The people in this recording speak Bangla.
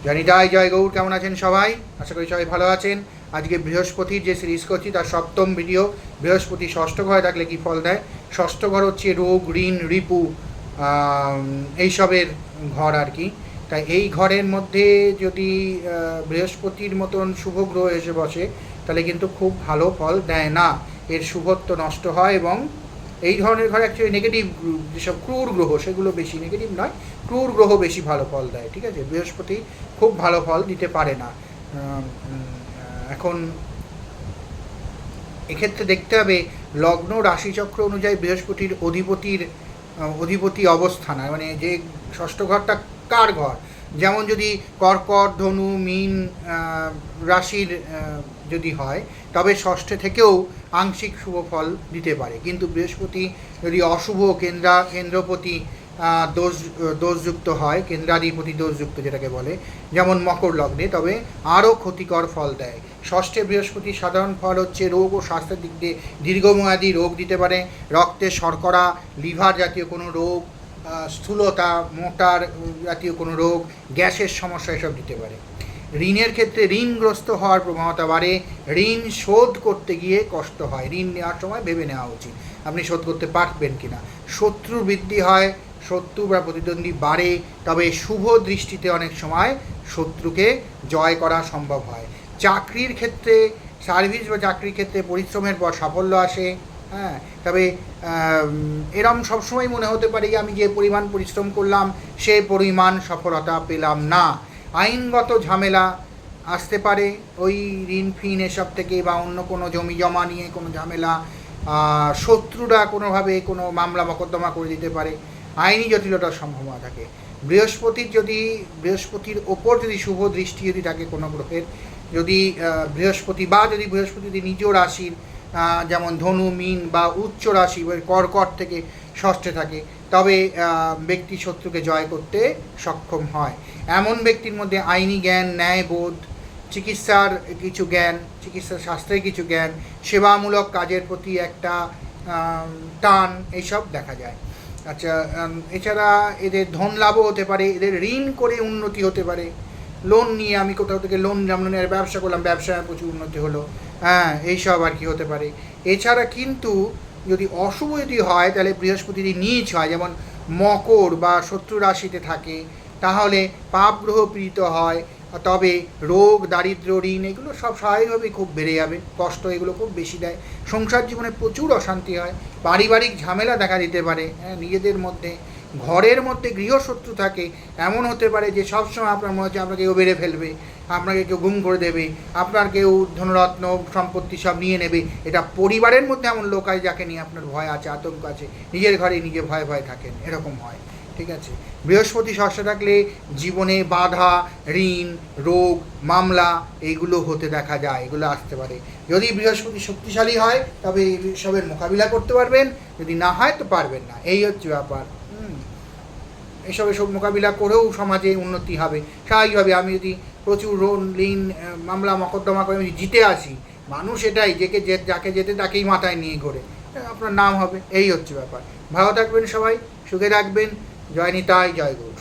জনিতাই জয় গৌর। কেমন আছেন সবাই? আশা করি সবাই ভালো আছেন। আজকে বৃহস্পতির যে সিরিজ করছি তার সপ্তম ভিডিও। বৃহস্পতি ষষ্ঠ ঘরে থাকলে কী ফল দেয়। ষষ্ঠ ঘর হচ্ছে রোগ, ঋণ, রিপু এইসবের ঘর আর কি। তাই এই ঘরের মধ্যে যদি বৃহস্পতির মতন শুভ গ্রহ এসে বসে তাহলে কিন্তু খুব ভালো ফল দেয় না, এর শুভত্ব নষ্ট হয়। এবং এই ধরনের ঘরে অ্যাকচুয়ালি নেগেটিভ যেসব ক্রূর গ্রহ সেগুলো বেশি, নেগেটিভ নয়, ক্রূর গ্রহ বেশি ভালো ফল দেয়। ঠিক আছে, বৃহস্পতি খুব ভালো ফল দিতে পারে না। এখন এক্ষেত্রে দেখতে হবে লগ্ন রাশিচক্র অনুযায়ী বৃহস্পতির অধিপতি অবস্থান, মানে যে ষষ্ঠ ঘরটা কার ঘর। যেমন যদি কর্কট, ধনু, মীন রাশির যদি হয় তবে ষষ্ঠে থেকেও আংশিক শুভ ফল দিতে পারে। কিন্তু বৃহস্পতি যদি অশুভ কেন্দ্রপতি দোষযুক্ত হয়, কেন্দ্রাধিপতি দোষযুক্ত যেটাকে বলে, যেমন মকর লগ্নে, তবে আরও ক্ষতিকর ফল দেয়। ষষ্ঠে বৃহস্পতির সাধারণ ফল হচ্ছে রোগ ও স্বাস্থ্যের দিক দিয়ে দীর্ঘমেয়াদী রোগ দিতে পারে। রক্তে শর্করা, লিভার জাতীয় কোনো রোগ, স্থূলতা, মোটার জাতীয় কোনো রোগ, গ্যাসের সমস্যা এসব দিতে পারে। ঋণের ক্ষেত্রে ঋণগ্রস্ত হওয়ার প্রবণতা বাড়ে। ঋণ শোধ করতে গিয়ে কষ্ট হয়। ঋণ নেওয়ার সময় ভেবে নেওয়া উচিত আপনি শোধ করতে পারবেন কিনা। শত্রু বৃদ্ধি হয়, শত্রু বা প্রতিদ্বন্দ্বী বাড়ে, তবে শুভ দৃষ্টিতে অনেক সময় শত্রুকে জয় করা সম্ভব হয়। চাকরির ক্ষেত্রে, সার্ভিস বা চাকরির ক্ষেত্রে পরিশ্রমের পর সাফল্য আসে। হ্যাঁ, তবে এরম সবসময় মনে হতে পারে যে আমি যে পরিমাণ পরিশ্রম করলাম সে পরিমাণ সফলতা পেলাম না। আইনগত ঝামেলা আসতে পারে ওই ঋণ ফিন এসব থেকে, বা অন্য কোনো জমি জমা নিয়ে কোনো ঝামেলা, শত্রুরা কোনোভাবে কোনো মামলা মোকদ্দমা করে দিতে পারে, আইনি জটিলতার সম্ভাবনা থাকে। বৃহস্পতির ওপর যদি শুভ দৃষ্টি যদি থাকে কোনো গ্রহের, যদি বৃহস্পতি যদি নিজ রাশির যেমন ধনু, মীন বা উচ্চ রাশি কর্কট থেকে ষষ্ঠে থাকে, তবে ব্যক্তি শত্রুকে জয় করতে সক্ষম হয়। এমন ব্যক্তির মধ্যে আইনি জ্ঞান, ন্যায়বোধ, চিকিৎসার কিছু জ্ঞান, চিকিৎসা শাস্ত্রের কিছু জ্ঞান, সেবামূলক কাজের প্রতি একটা টান, এইসব দেখা যায়। আচ্ছা, এছাড়া এদের ধন লাভও হতে পারে, এদের ঋণ করে উন্নতি হতে পারে। লোন নিয়ে আমি কোথাও থেকে লোন ব্যবসা করলাম, ব্যবসায় প্রচুর উন্নতি হলো, হ্যাঁ, এইসব আর কি হতে পারে। এছাড়া কিন্তু যদি অশুভ যদি হয় তাহলে বৃহস্পতি যদি নীচ হয়, যেমন মকর বা শত্রু রাশিতে থাকে, তাহলে পাপ গ্রহ পীড়িত হয়, তবে রোগ, দারিদ্র, ঋণ এগুলো সব স্বাভাবিকভাবেই খুব বেড়ে যাবে। কষ্ট এগুলো খুব বেশি দেয়। সংসার জীবনে প্রচুর অশান্তি হয়, পারিবারিক ঝামেলা দেখা দিতে পারে। হ্যাঁ, নিজেদের মধ্যে, ঘরের মধ্যে গৃহশত্রু থাকে, এমন হতে পারে যে সবসময় আপনার মনে হচ্ছে আপনাকে কেউ বেড়ে ফেলবে, আপনাকে কেউ গুম করে দেবে, আপনার কেউ ধনরত্ন সম্পত্তি সব নিয়ে নেবে। এটা পরিবারের মধ্যে এমন লোক আছে যাকে নিয়ে আপনার ভয় আছে, আতঙ্ক আছে, নিজের ঘরে নিজে ভয়ে থাকেন, এরকম হয়। ঠিক আছে, বৃহস্পতি ষষ্ঠে থাকলে জীবনে বাধা, ঋণ, রোগ, মামলা এইগুলো হতে দেখা যায়, এগুলো আসতে পারে। যদি বৃহস্পতি শক্তিশালী হয় তবে এইসবের মোকাবিলা করতে পারবেন, যদি না হয় তো পারবেন না, এই হচ্ছে ব্যাপার। এসব মোকাবিলা করেও সমাজে উন্নতি হবে স্বাভাবিকভাবে। আমি যদি প্রচুর ঋণ, মামলা মোকদ্দমা করে আমি জিতে আসি, মানুষ এটাই যাকে যেতে তাকেই মাথায় নিয়ে ঘোরে, আপনার নাম হবে, এই হচ্ছে ব্যাপার। ভালো থাকবেন সবাই, সুখে থাকবেন। জয় নিতাই, জয় গৌর।